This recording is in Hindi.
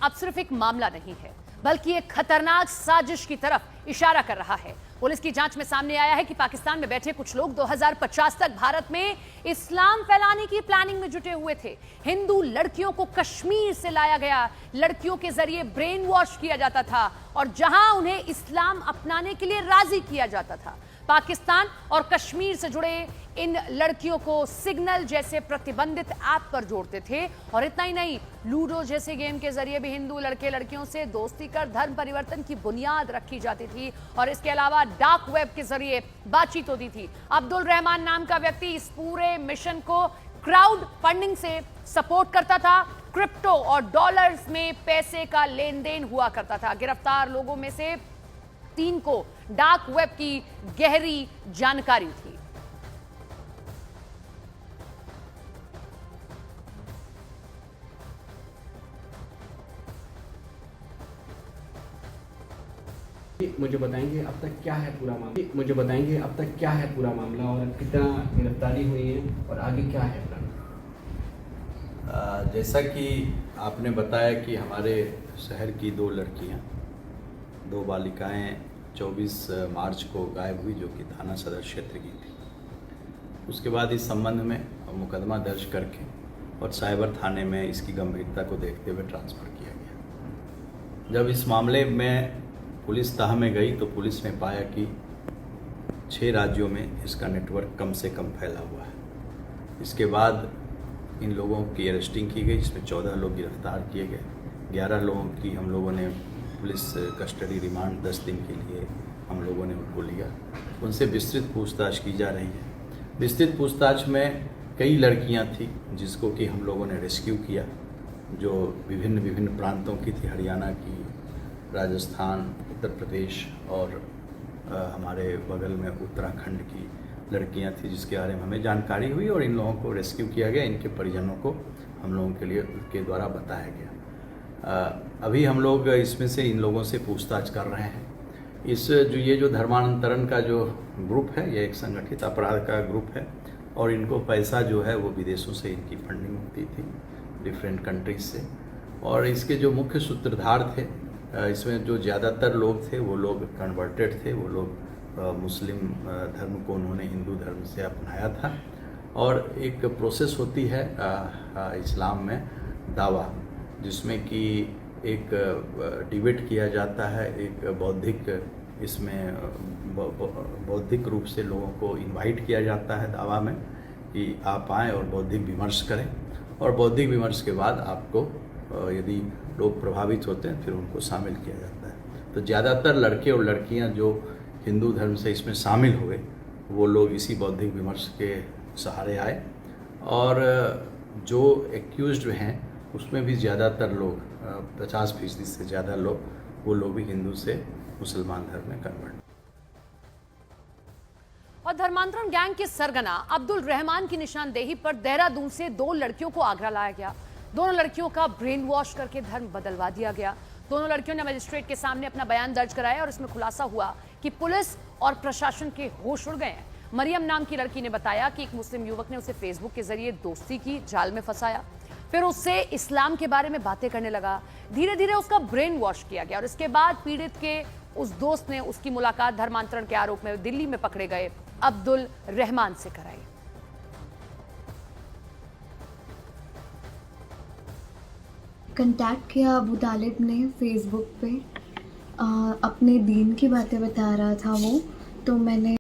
अब सिर्फ एक मामला नहीं है, बल्कि एक खतरनाक साजिश की तरफ इशारा कर रहा है। पुलिस की जांच में सामने आया है कि पाकिस्तान में बैठे कुछ लोग 2050 तक भारत में इस्लाम फैलाने की प्लानिंग में जुटे हुए थे। हिंदू लड़कियों को कश्मीर से लाया गया, लड़कियों के जरिए ब्रेन वॉश किया जाता था और जहां उन्हें इस्लाम अपनाने के लिए राजी किया जाता था। पाकिस्तान और कश्मीर से जुड़े इन लड़कियों को सिग्नल जैसे प्रतिबंधित ऐप पर जोड़ते थे और इतना ही नहीं, लूडो जैसे गेम के जरिए भी हिंदू लड़के लड़कियों से दोस्ती कर धर्म परिवर्तन की बुनियाद रखी जाती थी और इसके अलावा डार्क वेब के जरिए बातचीत होती थी। अब्दुल रहमान नाम का व्यक्ति इस पूरे मिशन को क्राउड फंडिंग से सपोर्ट करता था। क्रिप्टो और डॉलर्स में पैसे का लेन देन हुआ करता था। गिरफ्तार लोगों में से 3 को डार्क वेब की गहरी जानकारी थी। मुझे बताएंगे अब तक क्या है पूरा मामला, मुझे बताएंगे अब तक क्या है पूरा मामला और कितना गिरफ्तारी हुई है और आगे क्या है प्लान? जैसा कि आपने बताया कि हमारे शहर की 2 लड़कियां, 2 बालिकाएं 24 मार्च को गायब हुई, जो कि थाना सदर क्षेत्र की थी। उसके बाद इस संबंध में मुकदमा दर्ज करके और साइबर थाने में इसकी गंभीरता को देखते हुए ट्रांसफ़र किया गया। जब इस मामले में पुलिस तह में गई तो पुलिस ने पाया कि 6 राज्यों में इसका नेटवर्क कम से कम फैला हुआ है। इसके बाद इन लोगों की अरेस्टिंग की गई, जिसमें 14 लोग गिरफ्तार किए गए। 11 लोगों की हम लोगों ने पुलिस कस्टडी रिमांड 10 दिन के लिए हम लोगों ने उनको लिया। उनसे विस्तृत पूछताछ की जा रही है। विस्तृत पूछताछ में कई लड़कियां थी जिसको कि हम लोगों ने रेस्क्यू किया, जो विभिन्न प्रांतों की थी, हरियाणा की, राजस्थान, उत्तर प्रदेश और हमारे बगल में उत्तराखंड की लड़कियां थी, जिसके बारे में हमें जानकारी हुई और इन लोगों को रेस्क्यू किया गया। इनके परिजनों को हम लोगों के द्वारा बताया गया। अभी हम लोग इसमें से इन लोगों से पूछताछ कर रहे हैं। ये जो धर्मांतरण का जो ग्रुप है, ये एक संगठित अपराध का ग्रुप है और इनको पैसा जो है वो विदेशों से इनकी फंडिंग होती थी, डिफरेंट कंट्रीज से। और इसके जो मुख्य सूत्रधार थे, इसमें जो ज़्यादातर लोग थे वो लोग कन्वर्टेड थे, वो लोग मुस्लिम धर्म को उन्होंने हिंदू धर्म से अपनाया था। और एक प्रोसेस होती है इस्लाम में दावा, जिसमें कि एक डिबेट किया जाता है, एक बौद्धिक रूप से लोगों को इनवाइट किया जाता है दावा में कि आप आएँ और बौद्धिक विमर्श करें। और बौद्धिक विमर्श के बाद आपको यदि लोग प्रभावित होते हैं फिर उनको शामिल किया जाता है। तो ज़्यादातर लड़के और लड़कियां जो हिंदू धर्म से इसमें शामिल हुए वो लोग इसी बौद्धिक विमर्श के सहारे आए। और जो एक्यूज्ड हैं उसमें भी ज़्यादातर लोग 50% से ज़्यादा लोग वो लोग भी हिंदू से मुसलमान धर्म में कन्वर्ट। और धर्मांतरण गैंग के सरगना अब्दुल रहमान की निशानदेही पर देहरादून से 2 लड़कियों को आगरा लाया गया। दोनों लड़कियों का ब्रेन वॉश करके धर्म बदलवा दिया गया। दोनों लड़कियों ने मजिस्ट्रेट के सामने अपना बयान दर्ज कराया और इसमें खुलासा हुआ कि पुलिस और प्रशासन के होश उड़ गए हैं। मरियम नाम की लड़की ने बताया कि एक मुस्लिम युवक ने उसे फेसबुक के जरिए दोस्ती की जाल में फंसाया, फिर उससे इस्लाम के बारे में बातें करने लगा। धीरे धीरे उसका ब्रेन वॉश किया गया और इसके बाद पीड़ित के उस दोस्त ने उसकी मुलाकात धर्मांतरण के आरोप में दिल्ली में पकड़े गए अब्दुल रहमान से कराई। कंटैक्ट किया अबू तालिब ने फेसबुक पे, अपने दीन की बातें बता रहा था वो, तो मैंने